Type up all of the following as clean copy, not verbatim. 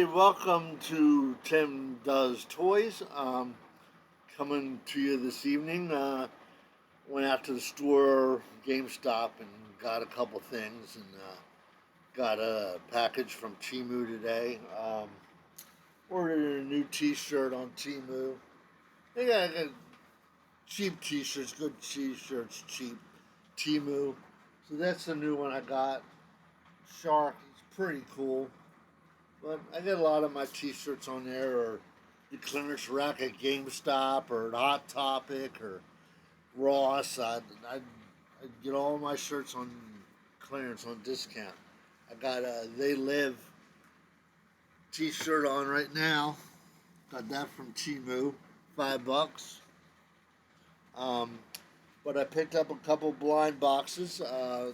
Hey, welcome to Tim Does Toys. Coming to you this evening. Went out to the store, GameStop, and got a couple things, and got a package from Temu today. Ordered a new T-shirt on Temu. They got cheap T-shirts, good T-shirts, cheap Temu. So that's the new one I got. Shark, it's pretty cool. But I get a lot of my T-shirts on there, or the clearance rack at GameStop, or at Hot Topic, or Ross. I get all my shirts on clearance on discount. I got a They Live T-shirt on right now. Got that from Temu, $5. Um, but I picked up a couple blind boxes. I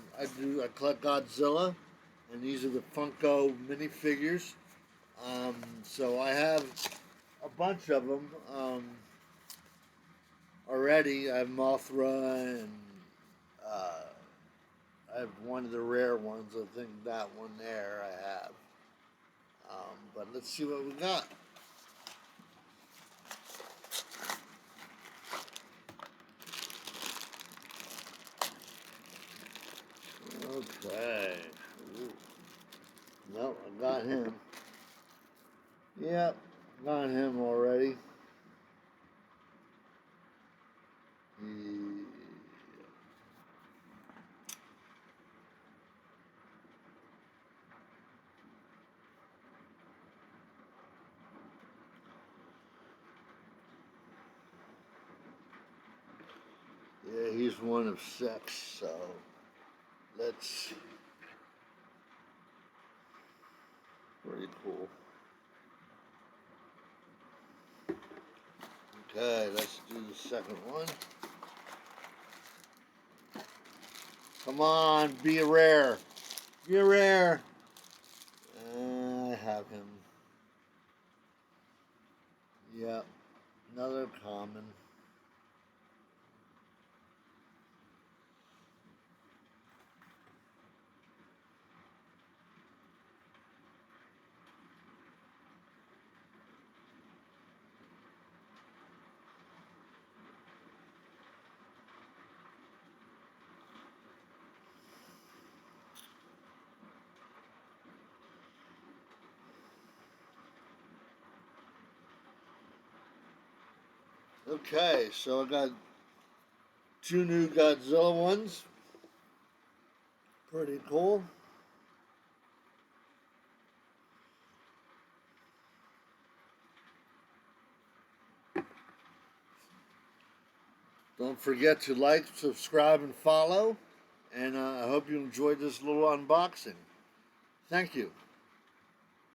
collect Godzilla, and these are the Funko minifigures. So I have a bunch of them already. I have Mothra, and I have one of the rare ones. I think that one there I have. But let's see what we got. Okay. Ooh. Nope, I got him. Yep, got him already. Yeah, he's one of 6, so let's. Pretty cool. Okay, let's do the second one. Come on, be a rare. Be a rare. I have him. Yep, another common. Okay, so I got 2 new Godzilla ones. Pretty cool. Don't forget to like, subscribe, and follow. And I hope you enjoyed this little unboxing. Thank you.